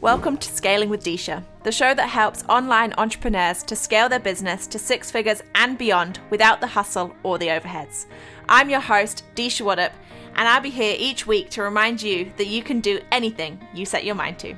Welcome to Scaling with Disha, the show that helps online entrepreneurs to scale their business to six figures and beyond without the hustle or the overheads. I'm your host, Disha Waddup, and I'll be here each week to remind you that you can do anything you set your mind to.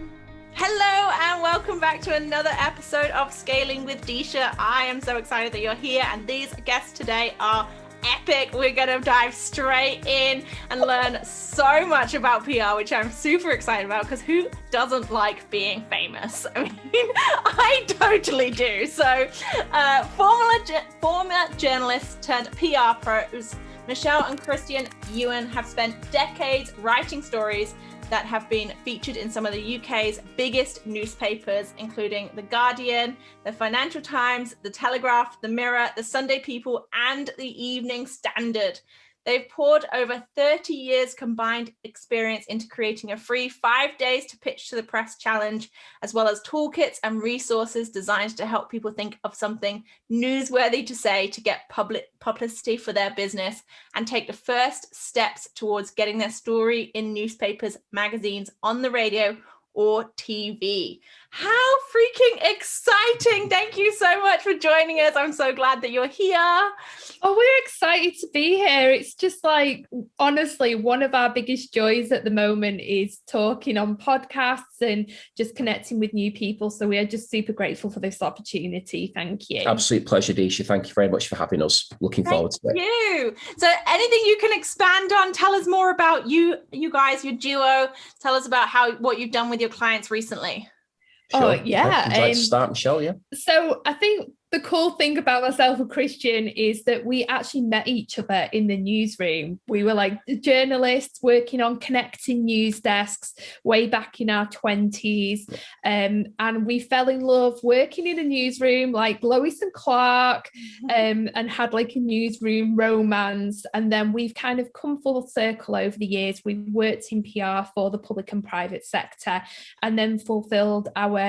Hello and welcome back to another episode of Scaling with Disha. I am so excited that you're here, and these guests today are epic. We're going to dive straight in and learn so much about PR, which I'm super excited about, because who doesn't like being famous? I mean, I totally do. So former journalists turned PR pros, Michelle and Christian Ewan, have spent decades writing stories that have been featured in some of the UK's biggest newspapers, including The Guardian, the Financial Times, The Telegraph, The Mirror, The Sunday People, and The Evening Standard. They've poured over 30 years combined experience into creating a free 5 days to pitch to the press challenge, as well as toolkits and resources designed to help people think of something newsworthy to say to get publicity for their business and take the first steps towards getting their story in newspapers, magazines, on the radio, or TV. How freaking exciting! Thank you so much for joining us. I'm so glad that you're here. Oh, we're excited to be here. It's just like, honestly, one of our biggest joys at the moment is talking on podcasts and just connecting with new people. So we are just super grateful for this opportunity. Thank you. Absolute pleasure, Disha. Thank you very much for having us. Looking forward to it. Thank you. So anything you can expand on, tell us more about you guys, your duo. Tell us about what you've done with your clients recently. Sure. Oh, yeah. Would you like to start, Michelle? Yeah. So I think the cool thing about myself and Christian is that we actually met each other in the newsroom. We were like the journalists working on connecting news desks way back in our 20s. And we fell in love working in a newsroom like Lois and Clark, and had like a newsroom romance. And then we've kind of come full circle over the years. We've worked in PR for the public and private sector, and then fulfilled our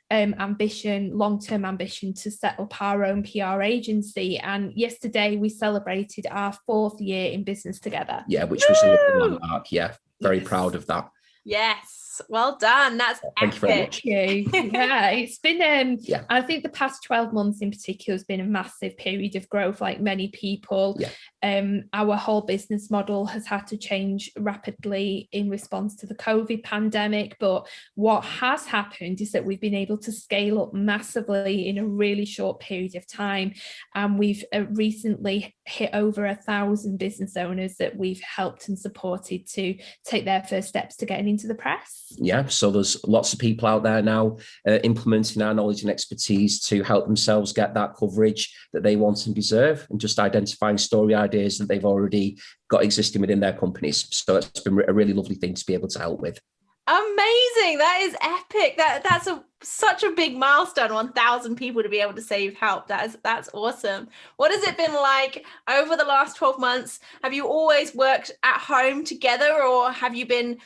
long-term ambition to set up our own PR agency. And yesterday we celebrated our 4th year in business together. Yeah, which was a lovely landmark. Yeah, very proud of that. Yes, well done. That's Thank you very much. Yeah, it's been I think the past 12 months in particular has been a massive period of growth, like many people. Our whole business model has had to change rapidly in response to the COVID pandemic, but what has happened is that we've been able to scale up massively in a really short period of time, and we've recently hit over 1,000 business owners that we've helped and supported to take their first steps to getting into the press. Yeah, so there's lots of people out there now implementing our knowledge and expertise to help themselves get that coverage that they want and deserve, and just identifying story ideas that they've already got existing within their companies. So it's been a really lovely thing to be able to help with. Amazing. That is epic. That's such a big milestone, 1,000 people to be able to say you've helped. That's awesome. What has it been like over the last 12 months? Have you always worked at home together, or have you been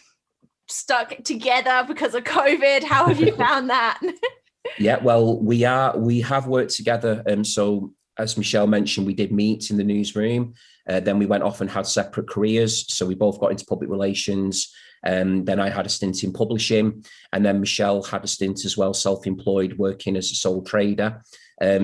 stuck together because of COVID? How have you found that? Yeah, well, we have worked together. So as Michelle mentioned, we did meet in the newsroom. Then we went off and had separate careers. So we both got into public relations. Then I had a stint in publishing, and then Michelle had a stint as well, self-employed, working as a sole trader,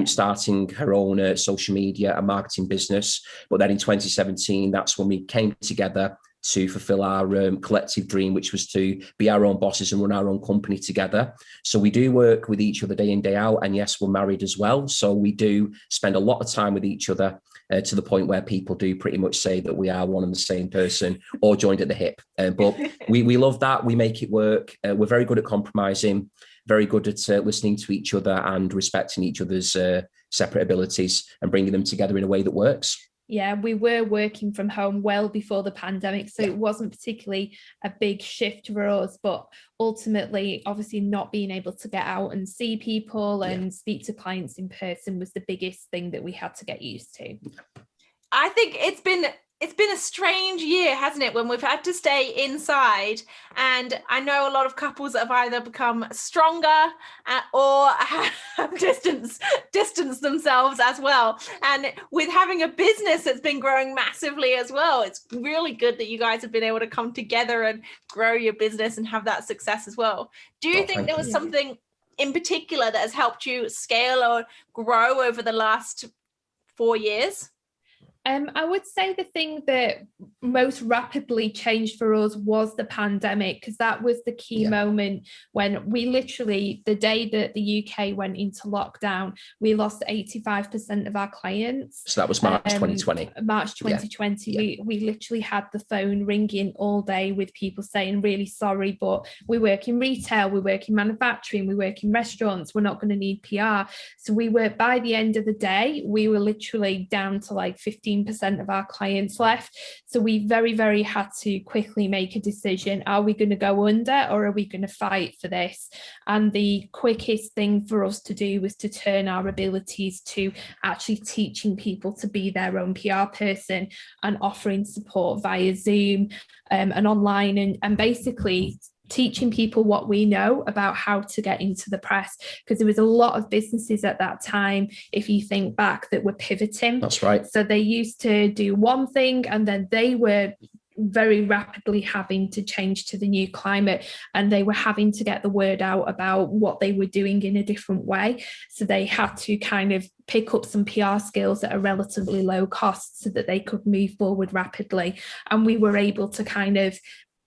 starting her own social media and marketing business. But then in 2017, that's when we came together to fulfill our collective dream, which was to be our own bosses and run our own company together. So we do work with each other day in, day out. And yes, we're married as well. So we do spend a lot of time with each other, to the point where people do pretty much say that we are one and the same person, or joined at the hip. But we love that. We make it work. We're very good at compromising, very good at listening to each other and respecting each other's separate abilities and bringing them together in a way that works. Yeah, we were working from home well before the pandemic, so it wasn't particularly a big shift for us, but ultimately, obviously not being able to get out and see people and speak to clients in person was the biggest thing that we had to get used to. I think it's been it's been a strange year, hasn't it, when we've had to stay inside. And I know a lot of couples that have either become stronger or have distanced themselves as well. And with having a business that's been growing massively as well, it's really good that you guys have been able to come together and grow your business and have that success as well. Do you think there was something in particular that has helped you scale or grow over the last 4 years? I would say the thing that most rapidly changed for us was the pandemic, because that was the key moment when we literally, the day that the UK went into lockdown, we lost 85% of our clients. So that was March 2020. March 2020. Yeah. We literally had the phone ringing all day with people saying, really sorry, but we work in retail, we work in manufacturing, we work in restaurants, we're not going to need PR. So we were, by the end of the day, we were literally down to like 15% of our clients left. So we very, very had to quickly make a decision. Are we going to go under, or are we going to fight for this? And the quickest thing for us to do was to turn our abilities to actually teaching people to be their own PR person and offering support via Zoom and online, and basically teaching people what we know about how to get into the press, because there was a lot of businesses at that time, if you think back, that were pivoting. That's right. So they used to do one thing and then they were very rapidly having to change to the new climate, and they were having to get the word out about what they were doing in a different way. So they had to kind of pick up some PR skills at a relatively low cost so that they could move forward rapidly. And we were able to kind of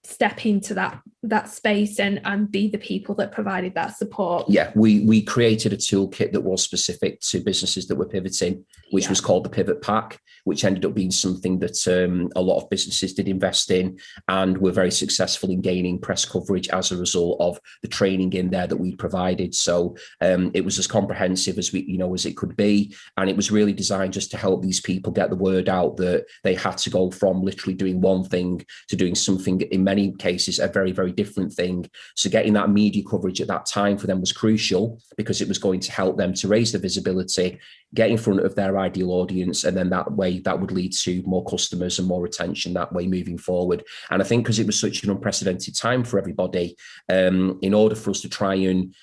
step into that space and be the people that provided that support. Yeah, we created a toolkit that was specific to businesses that were pivoting, which was called the Pivot Pack, which ended up being something that a lot of businesses did invest in, and were very successful in gaining press coverage as a result of the training in there that we provided. So it was as comprehensive as as it could be, and it was really designed just to help these people get the word out that they had to go from literally doing one thing to doing something, in many cases, a very, very different thing. So getting that media coverage at that time for them was crucial, because it was going to help them to raise the visibility, get in front of their ideal audience, and then that way that would lead to more customers and more retention that way moving forward. And I think because it was such an unprecedented time for everybody, in order for us to try and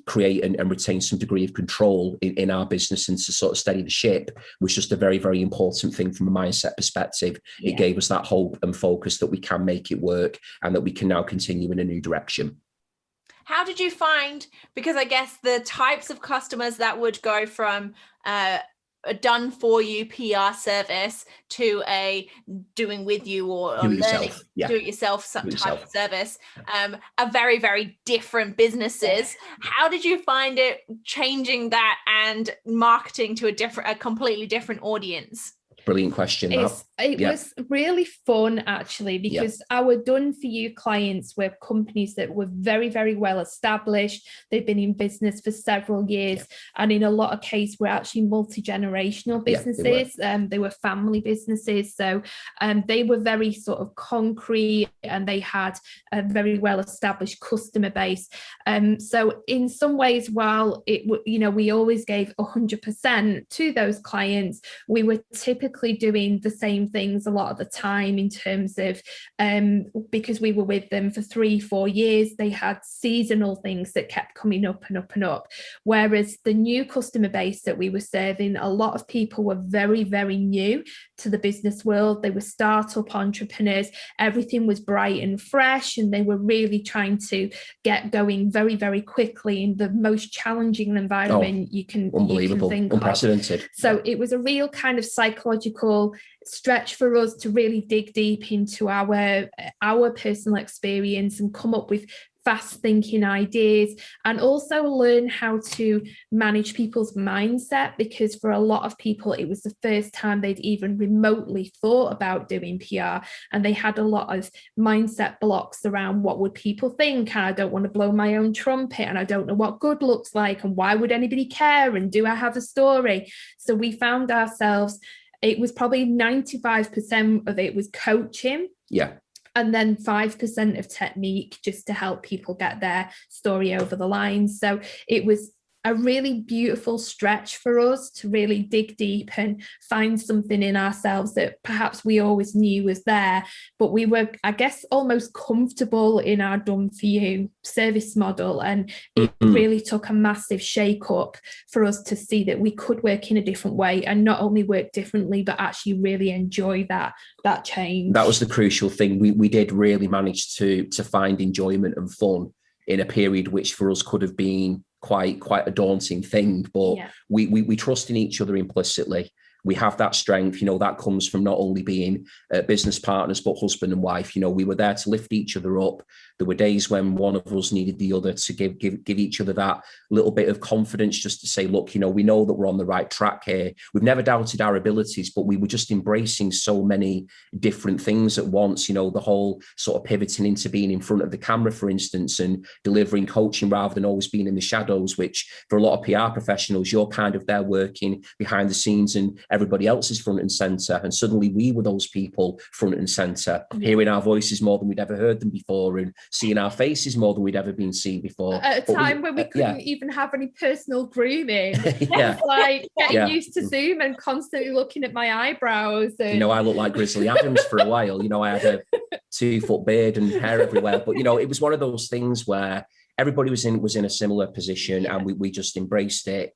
create and retain some degree of control in our business and to sort of steady the ship, was just a very, very important thing from a mindset perspective. It gave us that hope and focus that we can make it work and that we can now continue in a new direction. How did you find, because I guess the types of customers that would go from a done for you PR service to a doing with you or learning, do it yourself type of service, are very, very different businesses. How did you find it changing that and marketing to a completely different audience? Brilliant question. It was really fun, actually, because our done for you clients were companies that were very, very well established. They've been in business for several years, and in a lot of cases were actually multi-generational businesses. They were family businesses, so they were very sort of concrete, and they had a very well established customer base. So in some ways, while we always gave 100% to those clients, we were typically doing the same things a lot of the time in terms of because we were with them for 3-4 years, they had seasonal things that kept coming up and up and up. Whereas the new customer base that we were serving, a lot of people were very, very new to the business world. They were startup entrepreneurs. Everything was bright and fresh, and they were really trying to get going very, very quickly in the most challenging environment you can think unprecedented of. So it was a real kind of psychological stretch for us to really dig deep into our personal experience and come up with fast thinking ideas, and also learn how to manage people's mindset, because for a lot of people it was the first time they'd even remotely thought about doing PR, and they had a lot of mindset blocks around what would people think, and I don't want to blow my own trumpet, and I don't know what good looks like, and why would anybody care, and do I have a story? So we found ourselves, it was probably 95% of it was coaching. And then 5% of technique, just to help people get their story over the line. So it was a really beautiful stretch for us to really dig deep and find something in ourselves that perhaps we always knew was there, but we were, I guess, almost comfortable in our done for you service model. And it really took a massive shake up for us to see that we could work in a different way, and not only work differently, but actually really enjoy that change. That was the crucial thing. We did really manage to find enjoyment and fun in a period which for us could have been quite a daunting thing, but we trust in each other implicitly. We have that strength, that comes from not only being business partners, but husband and wife. We were there to lift each other up. There were days when one of us needed the other to give each other that little bit of confidence, just to say, look, we know that we're on the right track here. We've never doubted our abilities, but we were just embracing so many different things at once. The whole sort of pivoting into being in front of the camera, for instance, and delivering coaching rather than always being in the shadows, which for a lot of PR professionals, you're kind of there working behind the scenes and everybody else is front and center. And suddenly we were those people front and center, hearing our voices more than we'd ever heard them before, and seeing our faces more than we'd ever been seen before. At a time when we couldn't even have any personal grooming. Yeah. Like getting used to Zoom and constantly looking at my eyebrows. And... I looked like Grizzly Adams for a while. I had a 2-foot beard and hair everywhere. But, it was one of those things where everybody was in a similar position, and we just embraced it.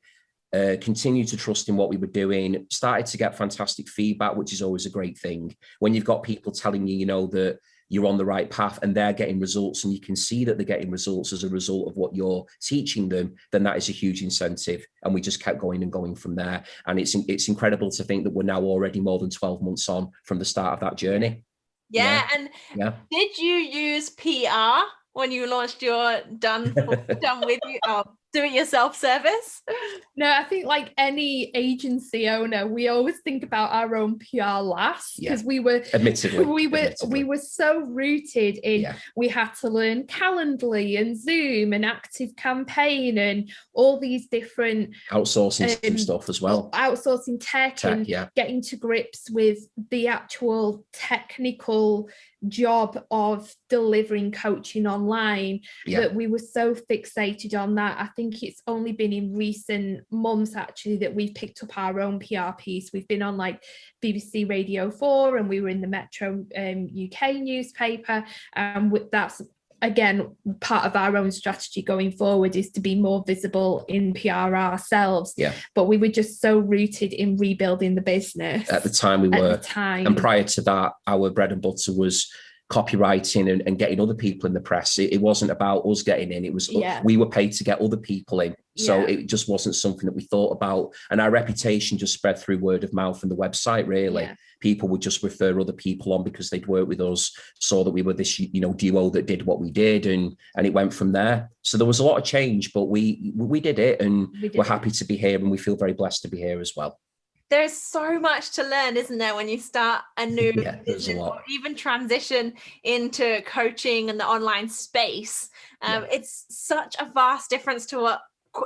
Continued to trust in what we were doing, started to get fantastic feedback, which is always a great thing. When you've got people telling you, that you're on the right path and they're getting results, and you can see that they're getting results as a result of what you're teaching them, then that is a huge incentive. And we just kept going and going from there. And it's incredible to think that we're now already more than 12 months on from the start of that journey. And did you use PR when you launched your done with you do-it-yourself service? No, I think like any agency owner, we always think about our own PR last, because we were we were so rooted in we had to learn Calendly and Zoom and Active Campaign and all these different outsourcing stuff as well, outsourcing tech and getting to grips with the actual technical job of delivering coaching online, that we were so fixated on that. I think it's only been in recent months actually that we've picked up our own PR piece. We've been on like BBC Radio 4, and we were in the Metro UK newspaper, and that's again part of our own strategy going forward, is to be more visible in PR ourselves. But we were just so rooted in rebuilding the business at the time. And prior to that, our bread and butter was copywriting and getting other people in the press. It wasn't about us getting in, it was we were paid to get other people in. So it just wasn't something that we thought about. And our reputation just spread through word of mouth and the website, really. People would just refer other people on because they'd worked with us, saw that we were this, duo that did what we did, and it went from there. So there was a lot of change, but we did it, and we're happy to be here, and we feel very blessed to be here as well. There's so much to learn, isn't there, when you start a new business or even transition into coaching and the online space. It's such a vast difference to what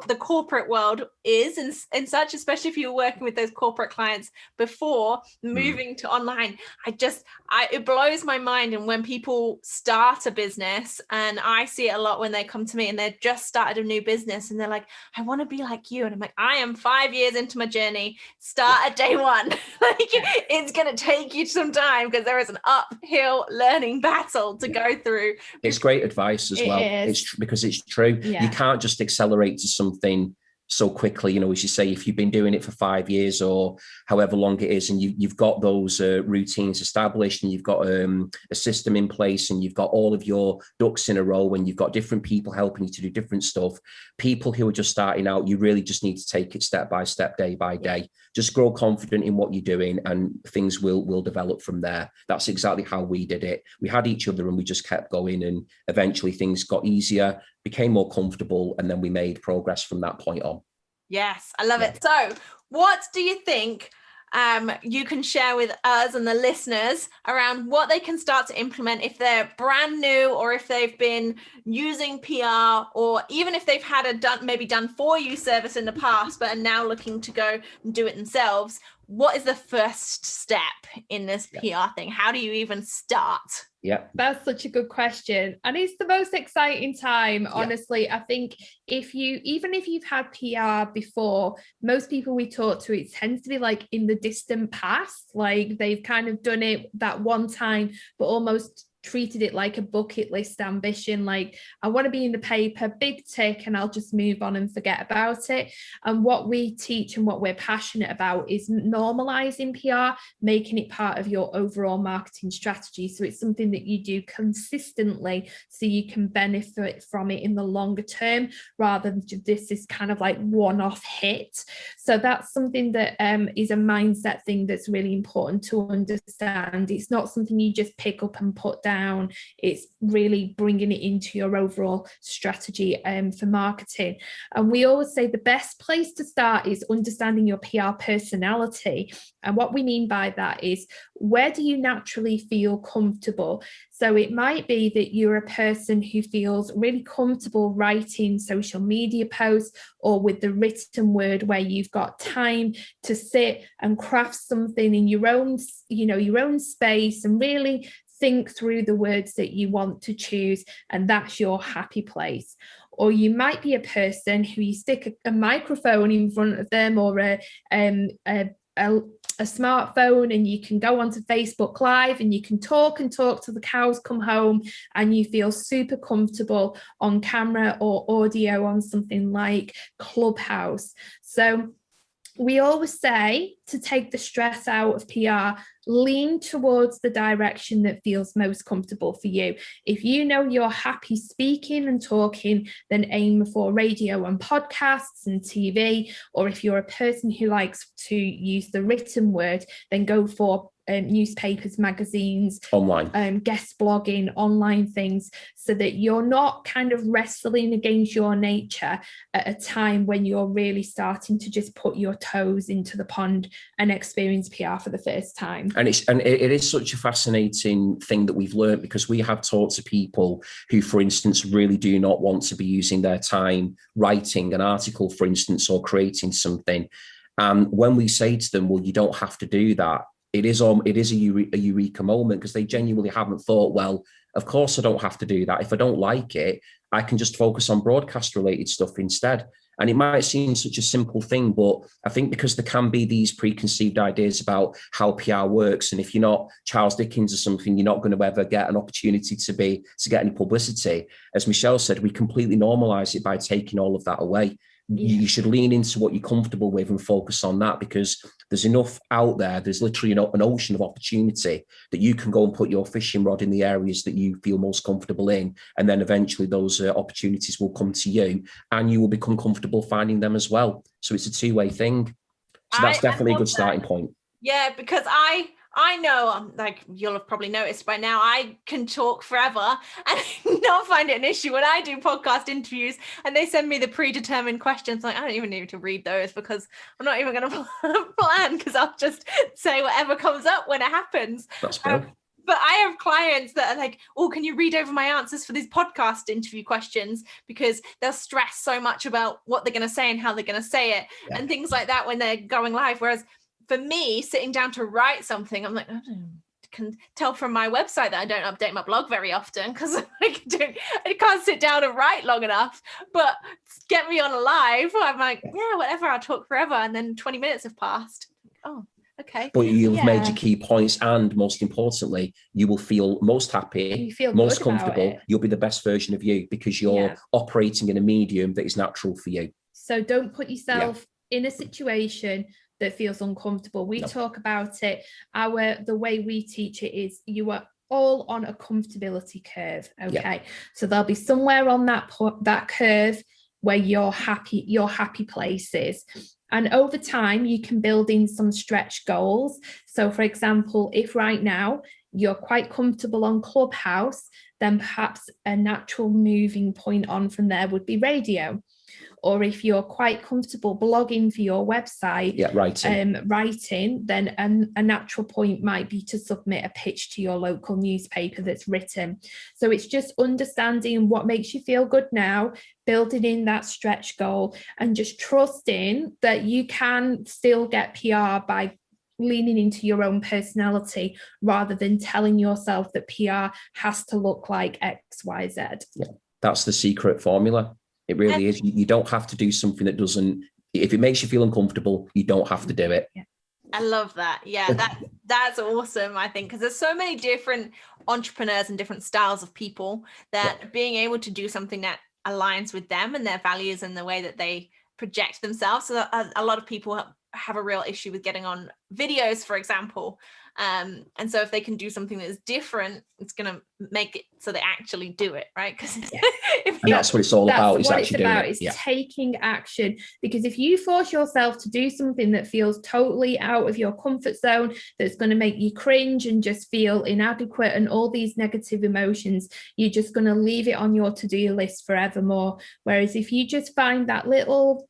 the corporate world is and such, especially if you're working with those corporate clients before moving to online. It blows my mind. And when people start a business, and I see it a lot when they come to me and they've just started a new business and they're like, I want to be like you. And I'm like, I am 5 years into my journey. Start at day one. It's going to take you some time, because there is an uphill learning battle to go through. It's great advice as well. It's because it's true. You can't just accelerate to something so quickly, as you say. If you've been doing it for 5 years or however long it is, and you've got those routines established, and you've got a system in place, and you've got all of your ducks in a row, and you've got different people helping you to do different stuff, people who are just starting out, you really just need to take it step by step, day by day. Just grow confident in what you're doing, and things will develop from there. That's exactly how we did it. We had each other, and we just kept going, and eventually things got easier, became more comfortable, and then we made progress from that point on. Yes, I love it. So what do you think you can share with us and the listeners around what they can start to implement if they're brand new, or if they've been using PR, or even if they've had a done for you service in the past but are now looking to go and do it themselves? What is the first step in this PR thing? How do you even start? Yeah. That's such a good question. And it's the most exciting time, honestly. I think even if you've had PR before, most people we talk to, it tends to be like in the distant past, like they've kind of done it that one time, but almost treated it like a bucket list ambition, like I want to be in the paper, big tick, and I'll just move on and forget about it. And what we teach and what we're passionate about is normalizing PR, making it part of your overall marketing strategy, so it's something that you do consistently so you can benefit from it in the longer term, rather than this is kind of like one-off hit. So that's something that is a mindset thing that's really important to understand. It's not something you just pick up and put down. It's really bringing it into your overall strategy for marketing. And we always say the best place to start is understanding your PR personality. And what we mean by that is, where do you naturally feel comfortable? So it might be that you're a person who feels really comfortable writing social media posts or with the written word, where you've got time to sit and craft something in your own, your own space and really think through the words that you want to choose, and that's your happy place. Or you might be a person who you stick a microphone in front of them, or a smartphone, and you can go onto Facebook Live and you can talk till the cows come home, and you feel super comfortable on camera or audio on something like Clubhouse. So we always say, to take the stress out of PR, lean towards the direction that feels most comfortable for you. If you know you're happy speaking and talking, then aim for radio and podcasts and TV. Or if you're a person who likes to use the written word, then go for newspapers, magazines, online, guest blogging, online things, so that you're not kind of wrestling against your nature at a time when you're really starting to just put your toes into the pond and experience PR for the first time. And it is such a fascinating thing that we've learned, because we have talked to people who, for instance, really do not want to be using their time writing an article, for instance, or creating something. And when we say to them, well, you don't have to do that, it is a eureka moment, because they genuinely haven't thought, well, of course I don't have to do that. If I don't like it, I can just focus on broadcast related stuff instead. And it might seem such a simple thing, but I think because there can be these preconceived ideas about how PR works, and if you're not Charles Dickens or something, you're not going to ever get an opportunity to get any publicity. As Michelle said, we completely normalize it by taking all of that away. You should lean into what you're comfortable with and focus on that, because there's enough out there. There's literally an ocean of opportunity that you can go and put your fishing rod in the areas that you feel most comfortable in. And then eventually those opportunities will come to you, and you will become comfortable finding them as well. So it's a two-way thing. So that's definitely a good starting point. Yeah, because I know, like you'll have probably noticed by now, I can talk forever and not find it an issue when I do podcast interviews and they send me the predetermined questions. Like, I don't even need to read those, because I'm not even going to plan, because I'll just say whatever comes up when it happens. That's fair. But I have clients that are like, oh, can you read over my answers for these podcast interview questions? Because they'll stress so much about what they're going to say and how they're going to say it and things like that when they're going live. Whereas for me, sitting down to write something, I'm like, I can tell from my website that I don't update my blog very often, because I can't sit down and write long enough. But get me on a live, I'm like, yeah, whatever, I'll talk forever. And then 20 minutes have passed. Oh, okay. But you've made your key points, and most importantly, you will feel most happy, most comfortable. You'll be the best version of you, because you're operating in a medium that is natural for you. So don't put yourself in a situation that feels uncomfortable. We talk about it. The way we teach it is, you are all on a comfortability curve. Okay. So there'll be somewhere on that curve where your happy places. And over time, you can build in some stretch goals. So for example, if right now you're quite comfortable on Clubhouse, then perhaps a natural moving point on from there would be radio. Or if you're quite comfortable blogging for your website, writing, then a natural point might be to submit a pitch to your local newspaper that's written. So it's just understanding what makes you feel good now, building in that stretch goal, and just trusting that you can still get PR by leaning into your own personality rather than telling yourself that PR has to look like X, Y, Z. Yeah, that's the secret formula. It really is. You don't have to do something that doesn't, if it makes you feel uncomfortable, you don't have to do it. Yeah. I love that. Yeah, that's awesome, I think, because there's so many different entrepreneurs and different styles of people that being able to do something that aligns with them and their values and the way that they project themselves. So a lot of people have a real issue with getting on videos, for example. And so if they can do something that's different, it's going to make it so they actually do it, right? Because that's what it's all about. That's is what actually it's about. doing it. It's taking action. Because if you force yourself to do something that feels totally out of your comfort zone, that's going to make you cringe and just feel inadequate and all these negative emotions, you're just going to leave it on your to-do list forevermore. Whereas if you just find that little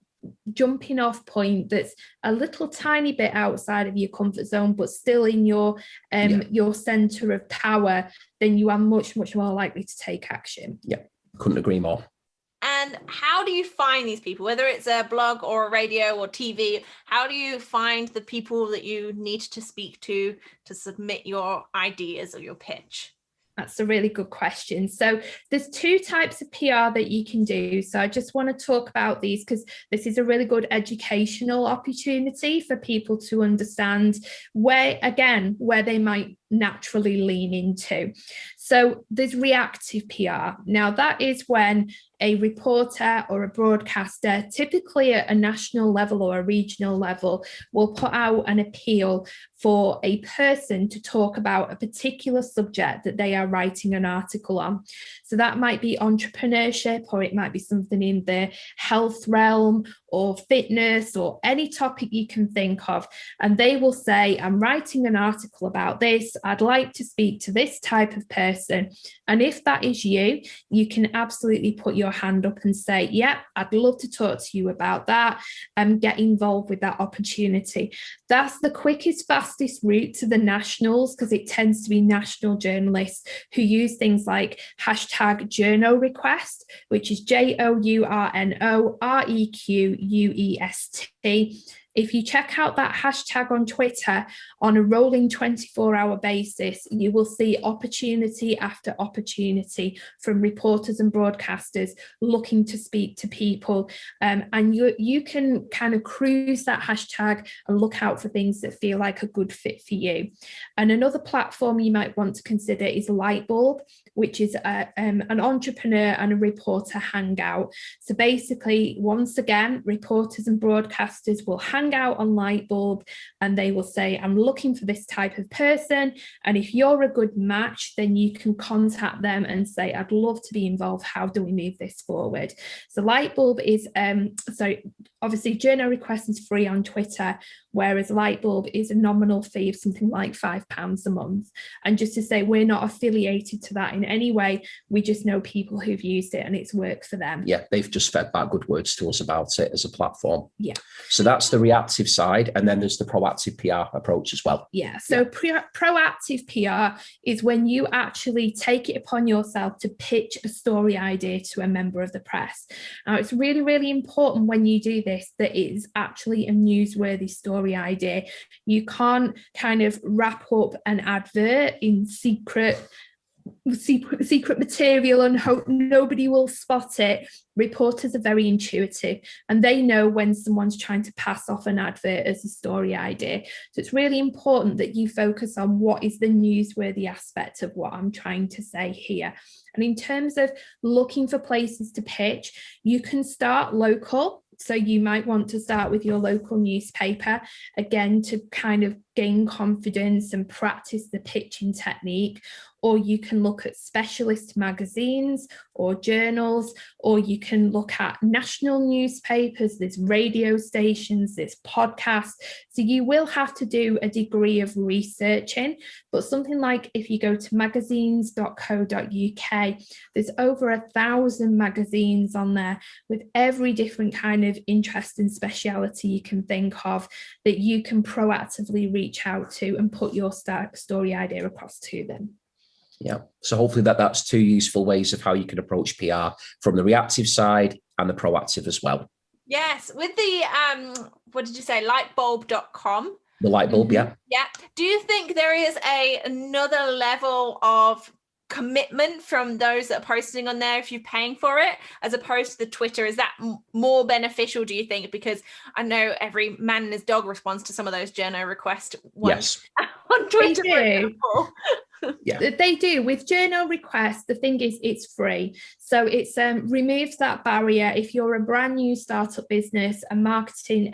jumping off point that's a little tiny bit outside of your comfort zone but still in your center of power, then you are much more likely to take action. Couldn't agree more. And how do you find these people, whether it's a blog or a radio or TV? How do you find the people that you need to speak to submit your ideas or your pitch? That's a really good question. So there's two types of PR that you can do. So I just want to talk about these because this is a really good educational opportunity for people to understand where they might naturally lean into. So there's reactive PR. Now that is when a reporter or a broadcaster, typically at a national level or a regional level, will put out an appeal for a person to talk about a particular subject that they are writing an article on. So that might be entrepreneurship, or it might be something in the health realm or fitness or any topic you can think of. And they will say, I'm writing an article about this. I'd like to speak to this type of person. And if that is you, you can absolutely put your hand up and say, yeah, I'd love to talk to you about that and get involved with that opportunity. That's the quickest, fastest route to the nationals, because it tends to be national journalists who use things like hashtag journo request, which is JOURNOREQUEST. If you check out that hashtag on Twitter on a rolling 24-hour basis, you will see opportunity after opportunity from reporters and broadcasters looking to speak to people. And you can kind of cruise that hashtag and look out for things that feel like a good fit for you. And another platform you might want to consider is Lightbulb, which is an entrepreneur and a reporter hangout. So basically, once again, reporters and broadcasters will hang out on Lightbulb and they will say, I'm looking for this type of person. And if you're a good match, then you can contact them and say, I'd love to be involved. How do we move this forward? So Lightbulb is, obviously journo request is free on Twitter, whereas Lightbulb is a nominal fee of something like £5 a month. And just to say, we're not affiliated to that in any way. We just know people who've used it and it's worked for them. Yeah, they've just fed back good words to us about it as a platform. Yeah. So that's the reactive side. And then there's the proactive PR approach as well. Yeah. So proactive PR is when you actually take it upon yourself to pitch a story idea to a member of the press. Now, it's really, really important when you do this that it is actually a newsworthy story idea. You can't kind of wrap up an advert in secret material and hope nobody will spot it. Reporters are very intuitive and they know when someone's trying to pass off an advert as a story idea. So it's really important that you focus on what is the newsworthy aspect of what I'm trying to say here. And in terms of looking for places to pitch, you can start local. So you might want to start with your local newspaper, again, to kind of gain confidence and practice the pitching technique. Or you can look at specialist magazines or journals, or you can look at national newspapers, there's radio stations, there's podcasts. So you will have to do a degree of researching, but something like if you go to magazines.co.uk, there's over 1,000 magazines on there with every different kind of interest and speciality you can think of that you can proactively reach out to and put your story idea across to them. Yeah. So hopefully that's two useful ways of how you can approach PR from the reactive side and the proactive as well. Yes. With the, what did you say? Lightbulb.com. The light bulb, yeah. Yeah. Do you think there is another level of commitment from those that are posting on there if you're paying for it, as opposed to the Twitter? Is that more beneficial, do you think? Because I know every man and his dog responds to some of those journo request ones. Yes. On Twitter, for example. Yeah, they do. With journal requests, the thing is it's free, so it's removes that barrier. If you're a brand new startup business and marketing,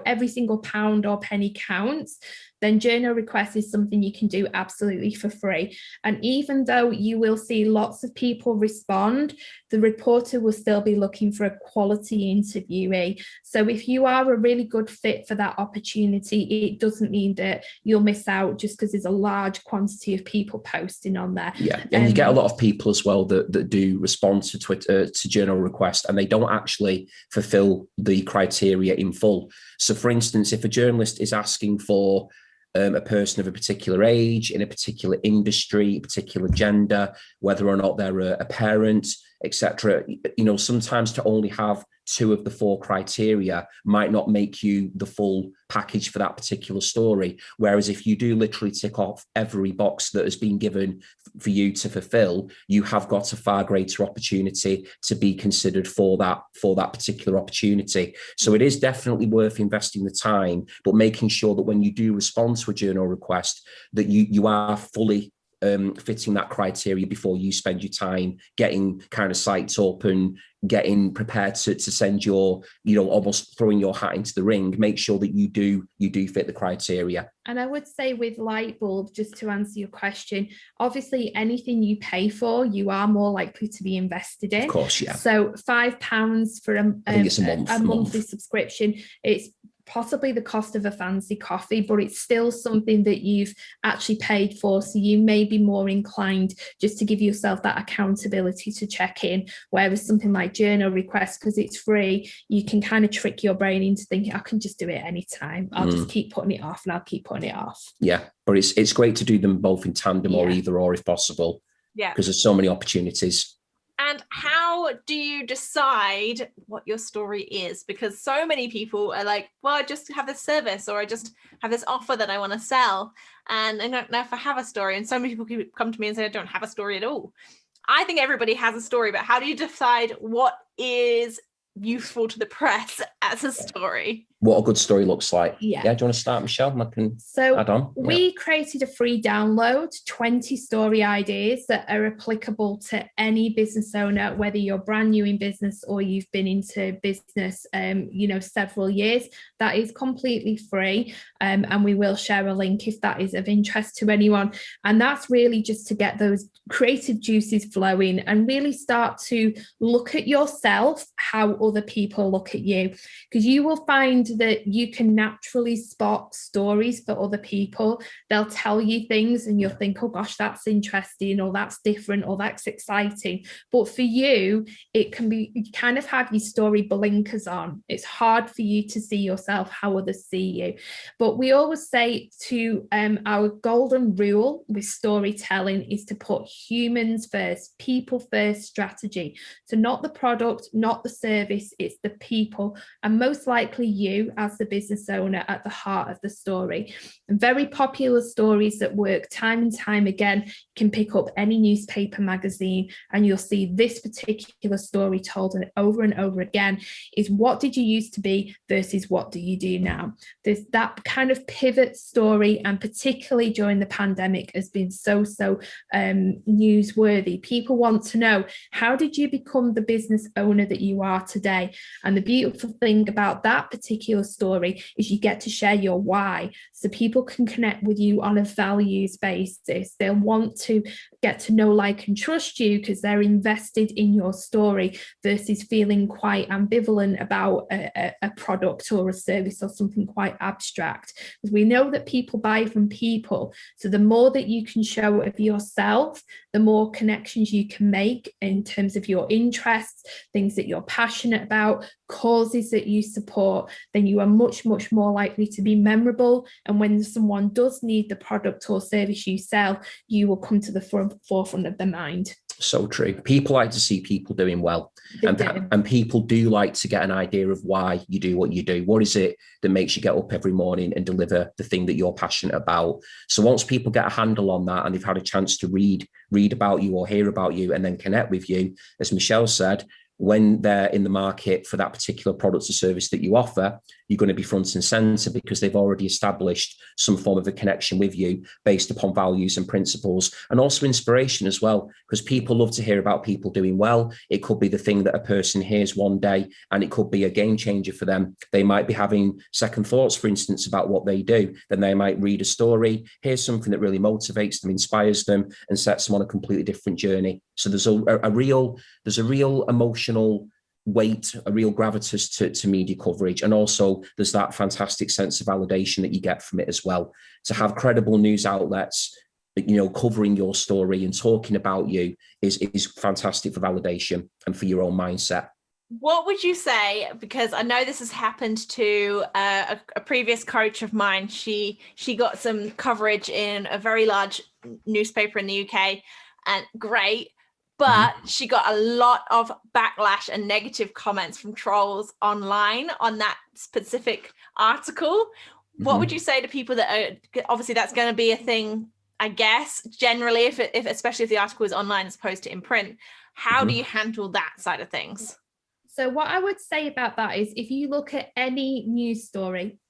every single pound or penny counts, then journal requests is something you can do absolutely for free. And even though you will see lots of people respond, the reporter will still be looking for a quality interviewee. So if you are a really good fit for that opportunity, it doesn't mean that you'll miss out just because there's a large quantity of people posting on there. Yeah, and you get a lot of people as well that do respond to Twitter, to journal requests, and they don't actually fulfill the criteria in full. So for instance, if a journalist is asking for a person of a particular age, in a particular industry, particular gender, whether or not they're a parent, etc. Sometimes to only have 2 of the 4 criteria might not make you the full package for that particular story. Whereas if you do literally tick off every box that has been given for you to fulfill, you have got a far greater opportunity to be considered for that particular opportunity. So it is definitely worth investing the time, but making sure that when you do respond to a journal request, that you are fully fitting that criteria before you spend your time getting kind of sites up and getting prepared to send your, almost throwing your hat into the ring. Make sure that you do fit the criteria. And I would say with Lightbulb, just to answer your question, obviously anything you pay for, you are more likely to be invested in. Of course, yeah. So £5 for I think it's a monthly subscription. It's possibly the cost of a fancy coffee, but it's still something that you've actually paid for. So you may be more inclined just to give yourself that accountability to check in. Whereas something like journal requests, because it's free, you can kind of trick your brain into thinking, I can just do it anytime. I'll just keep putting it off and I'll keep putting it off. Yeah, but it's great to do them both in tandem or either or if possible. Yeah. Because there's so many opportunities. And how do you decide what your story is? Because so many people are like, well, I just have this service or I just have this offer that I want to sell and I don't know if I have a story. And so many people come to me and say, I don't have a story at all. I think everybody has a story, but how do you decide what is useful to the press as a story? What a good story looks like. Yeah. Do you want to start, Michelle? I can add on. We created a free download, 20 story ideas that are applicable to any business owner, whether you're brand new in business or you've been into business, several years. That is completely free. And we will share a link if that is of interest to anyone. And that's really just to get those creative juices flowing and really start to look at yourself, how other people look at you, because you will find that you can naturally spot stories for other people. They'll tell you things and you'll think, oh gosh, that's interesting, or that's different, or that's exciting. But for you, it can be, you kind of have your story blinkers on. It's hard for you to see yourself how others see you. But we always say to our golden rule with storytelling is to put humans first, people first strategy. So not the product, not the service, it's the people, and most likely you as the business owner at the heart of the story. And very popular stories that work time and time again, you can pick up any newspaper, magazine, and you'll see this particular story told over and over again is, what did you used to be versus what do you do now? There's that kind of pivot story, and particularly during the pandemic has been so newsworthy. People want to know, how did you become the business owner that you are today? And the beautiful thing about that particular story is you get to share your why, so people can connect with you on a values basis. They'll want to get to know, like, and trust you because they're invested in your story versus feeling quite ambivalent about a product or a service or something quite abstract. Because we know that people buy from people, so the more that you can show of yourself, the more connections you can make in terms of your interests, things that you're passionate about, causes that you support, then you are much more likely to be memorable. And when someone does need the product or service you sell, you will come to the forefront of their mind. So true. People like to see people doing well. And people do like to get an idea of why you do what you do. What is it that makes you get up every morning and deliver the thing that you're passionate about? So once people get a handle on that and they've had a chance to read about you or hear about you and then connect with you, as Michelle said, when they're in the market for that particular product or service that you offer, you're going to be front and center because they've already established some form of a connection with you based upon values and principles, and also inspiration as well, because people love to hear about people doing well. It could be the thing that a person hears one day and it could be a game changer for them. They might be having second thoughts, for instance, about what they do. Then they might read a story, hear something that really motivates them, inspires them, and sets them on a completely different journey. So there's a real emotional weight, a real gravitas to media coverage. And also there's that fantastic sense of validation that you get from it as well. To have credible news outlets, covering your story and talking about you is fantastic for validation and for your own mindset. What would you say, because I know this has happened to a previous coach of mine, she got some coverage in a very large newspaper in the UK, and great, but she got a lot of backlash and negative comments from trolls online on that specific article. What would you say to people that are, obviously that's going to be a thing, I guess, generally, if especially if the article is online as opposed to in print, how do you handle that side of things? So what I would say about that is, if you look at any news story,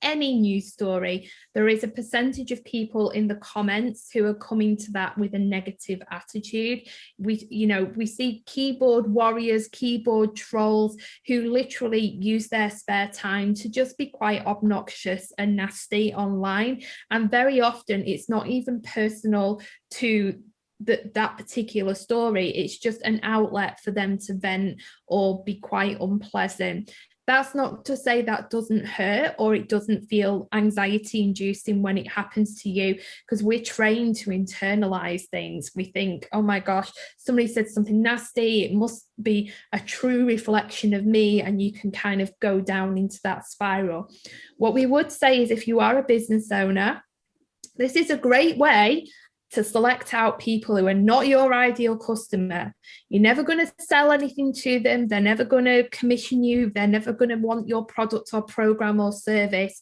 there is a percentage of people in the comments who are coming to that with a negative attitude. We see keyboard warriors, keyboard trolls who literally use their spare time to just be quite obnoxious and nasty online. And very often it's not even personal to that particular story. It's just an outlet for them to vent or be quite unpleasant. That's not to say that doesn't hurt or it doesn't feel anxiety inducing when it happens to you, because we're trained to internalize things. We think, oh my gosh, somebody said something nasty, it must be a true reflection of me, and you can kind of go down into that spiral. What we would say is, if you are a business owner, this is a great way to select out people who are not your ideal customer. You're never going to sell anything to them. They're never going to commission you. They're never going to want your product or program or service.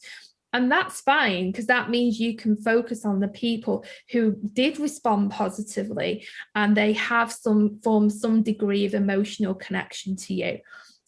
And that's fine, because that means you can focus on the people who did respond positively and they have formed some degree of emotional connection to you.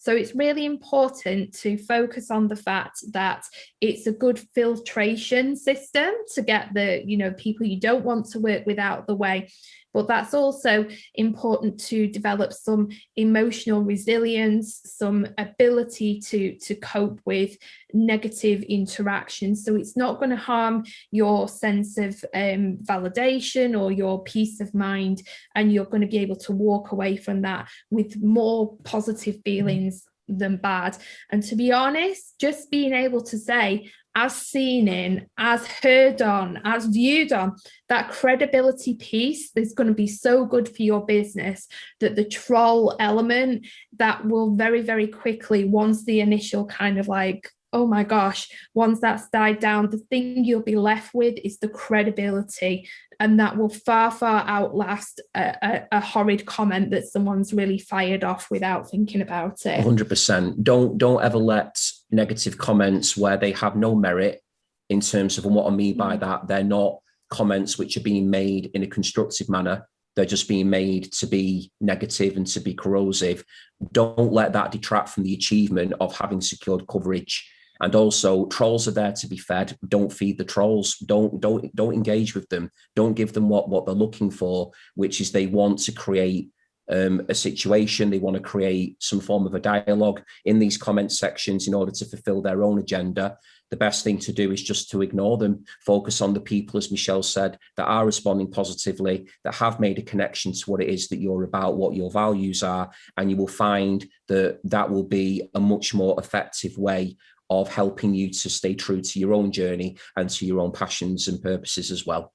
So it's really important to focus on the fact that it's a good filtration system to get the, people you don't want to work with out of the way. But that's also important to develop some emotional resilience, some ability to cope with negative interactions. So it's not going to harm your sense of validation or your peace of mind, and you're going to be able to walk away from that with more positive feelings than bad. And to be honest, just being able to say, as seen in, as heard on, as viewed on, that credibility piece is going to be so good for your business that the troll element, that will very, very quickly, once the initial kind of like, oh my gosh, once that's died down, the thing you'll be left with is the credibility, and that will far, far outlast a horrid comment that someone's really fired off without thinking about it. 100%. Don't ever let negative comments where they have no merit in terms of, and what I mean by that, they're not comments which are being made in a constructive manner. They're just being made to be negative and to be corrosive. Don't let that detract from the achievement of having secured coverage. And also, trolls are there to be fed. Don't feed the trolls. Don't engage with them. Don't give them what they're looking for, which is they want to create a situation. They want to create some form of a dialogue in these comment sections in order to fulfill their own agenda. The best thing to do is just to ignore them. Focus on the people, as Michelle said, that are responding positively, that have made a connection to what it is that you're about, what your values are, and you will find that that will be a much more effective way of helping you to stay true to your own journey and to your own passions and purposes as well.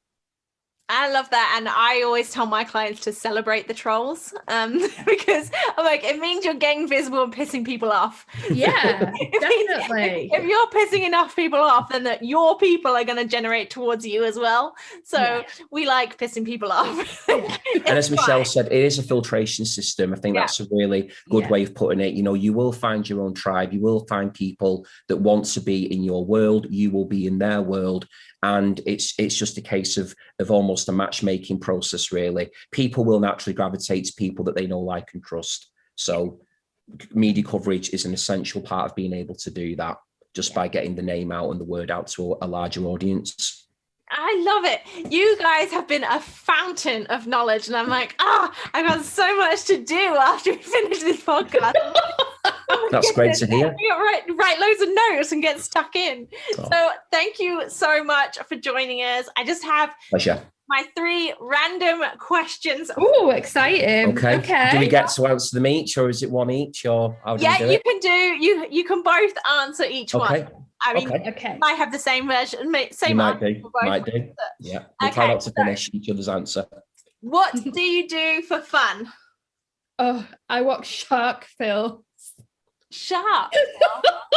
I love that. And I always tell my clients to celebrate the trolls because I'm like, it means you're getting visible and pissing people off. Yeah, definitely. If you're pissing enough people off, then that your people are going to generate towards you as well. So we like pissing people off. Yeah. And as Michelle said, it is a filtration system. I think that's a really good way of putting it. You know, you will find your own tribe. You will find people that want to be in your world. You will be in their world. And it's just a case of almost a matchmaking process, really. People will naturally gravitate to people that they know, like, and trust. So media coverage is an essential part of being able to do that, just by getting the name out and the word out to a larger audience. I love it. You guys have been a fountain of knowledge. And I'm like, I've got so much to do after we finish this podcast. That's great to hear. Write loads of notes and get stuck in. So thank you so much for joining us. I just have my 3 random questions. Oh, exciting. Okay. Do we get to answer them each, or is it one each, or how do we do it? You can both answer each one. I mean, might have the same version, same answer. Might do. Yeah. We'll try not to finish each other's answer. What do you do for fun? Oh, I watch shark films. Shark?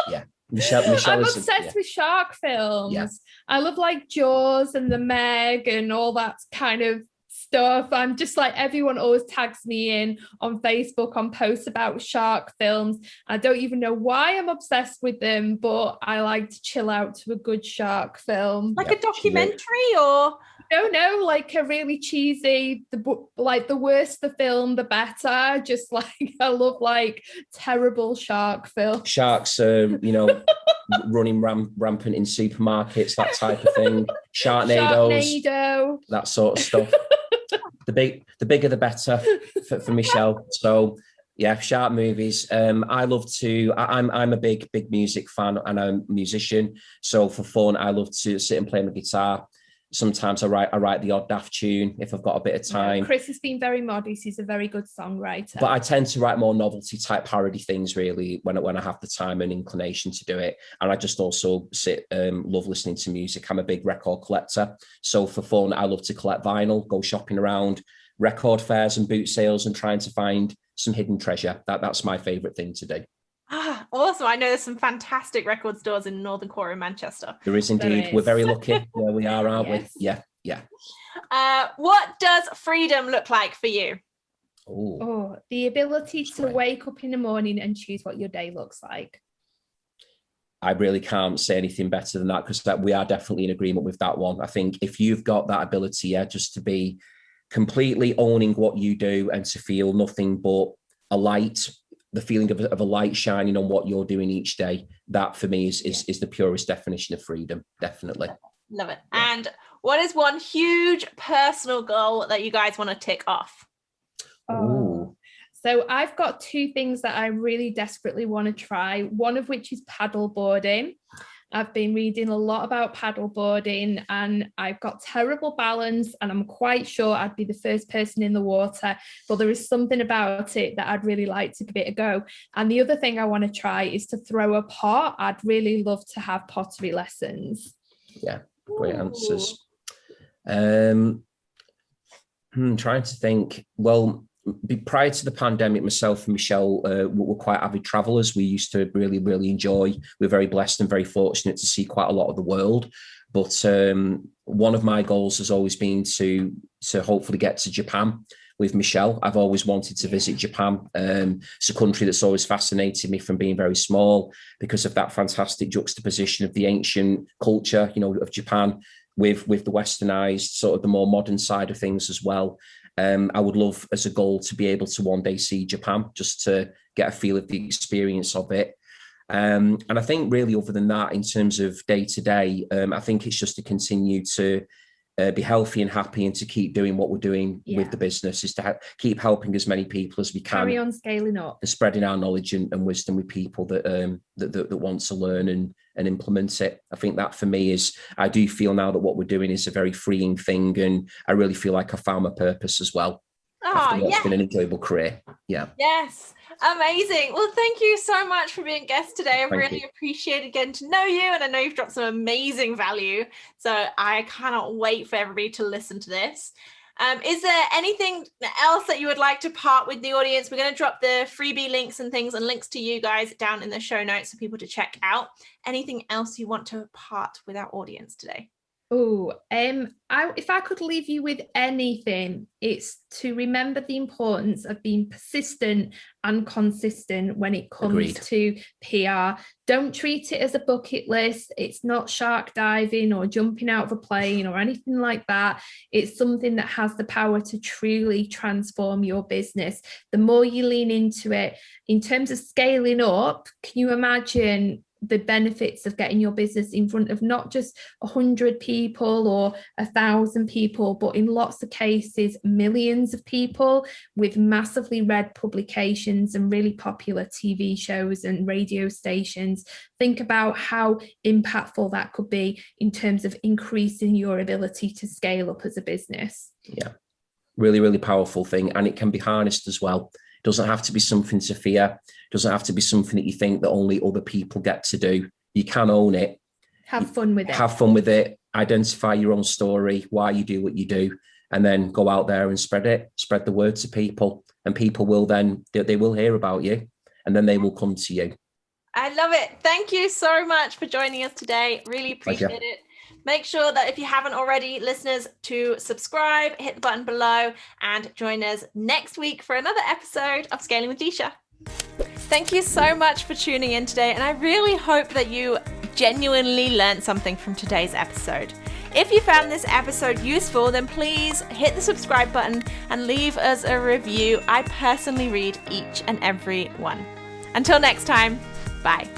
Yeah. Michelle I'm obsessed with shark films. Yeah. I love like Jaws and The Meg and all that kind of stuff. I'm just like, everyone always tags me in on Facebook on posts about shark films. I don't even know why I'm obsessed with them, but I like to chill out to a good shark film. Like a documentary or? No, like a really cheesy, the worse the film, the better. Just like, I love like terrible shark films. Sharks, running rampant in supermarkets, that type of thing. Sharknado, that sort of stuff. The bigger the better for Michelle. So yeah, shark movies. I love to. I'm a big music fan and I'm a musician. So for fun, I love to sit and play my guitar. Sometimes I write the odd daft tune if I've got a bit of time. Chris has been very modest. He's a very good songwriter. But I tend to write more novelty type parody things, really, when I have the time and inclination to do it. And I just also love listening to music. I'm a big record collector. So for fun, I love to collect vinyl, go shopping around record fairs and boot sales and trying to find some hidden treasure. That's my favourite thing to do. Awesome. I know there's some fantastic record stores in Northern Core in Manchester. There is indeed. We're very lucky where we are, aren't we? Yeah. What does freedom look like for you? The ability to wake up in the morning and choose what your day looks like. I really can't say anything better than that, because we are definitely in agreement with that one. I think if you've got that ability, just to be completely owning what you do and to feel nothing but a light, the feeling of a light shining on what you're doing each day, that for me is the purest definition of freedom. Definitely. Love it. Yeah. And what is one huge personal goal that you guys want to tick off? So I've got 2 things that I really desperately want to try, one of which is paddle boarding. I've been reading a lot about paddleboarding and I've got terrible balance and I'm quite sure I'd be the first person in the water, but there is something about it that I'd really like to give it a go. And the other thing I want to try is to throw a pot. I'd really love to have pottery lessons. Yeah, great answers. Trying to think, well, prior to the pandemic, myself and Michelle were quite avid travelers. We used to really, really enjoy. We're very blessed and very fortunate to see quite a lot of the world. But one of my goals has always been to hopefully get to Japan with Michelle. I've always wanted to visit Japan. It's a country that's always fascinated me from being very small because of that fantastic juxtaposition of the ancient culture, of Japan with the westernized, sort of the more modern side of things as well. I would love as a goal to be able to one day see Japan, just to get a feel of the experience of it. And I think really other than that, in terms of day to day, I think it's just to continue to be healthy and happy and to keep doing what we're doing with the business, is to keep helping as many people as we can. Carry on scaling up. And spreading our knowledge and wisdom with people that want to learn and implement it. I think that for me I do feel now that what we're doing is a very freeing thing, and I really feel like I found my purpose as well. After what's been an enjoyable career. Yeah. Yes. Amazing. Well, thank you so much for being a guest today. I've really appreciated getting to know you, and I know you've dropped some amazing value. So I cannot wait for everybody to listen to this. Is there anything else that you would like to part with the audience? We're going to drop the freebie links and things and links to you guys down in the show notes for people to check out. Anything else you want to part with our audience today? Oh, if I could leave you with anything, it's to remember the importance of being persistent and consistent when it comes to PR. Don't treat it as a bucket list. It's not shark diving or jumping out of a plane or anything like that. It's something that has the power to truly transform your business. The more you lean into it, in terms of scaling up, can you imagine the benefits of getting your business in front of not just 100 people or 1,000 people, but in lots of cases, millions of people with massively read publications and really popular TV shows and radio stations? Think about how impactful that could be in terms of increasing your ability to scale up as a business. Yeah, really, really powerful thing. And it can be harnessed as well. It doesn't have to be something to fear. It doesn't have to be something that you think that only other people get to do. You can own it. Have fun with it. Have fun with it. Identify your own story, why you do what you do, and then go out there and spread it. Spread the word to people, and people will then, they will hear about you, and then they will come to you. I love it. Thank you so much for joining us today. Really appreciate it. Make sure that if you haven't already, listeners, to subscribe, hit the button below, and join us next week for another episode of Scaling with Disha. Thank you so much for tuning in today, and I really hope that you genuinely learned something from today's episode. If you found this episode useful, then please hit the subscribe button and leave us a review. I personally read each and every one. Until next time, bye.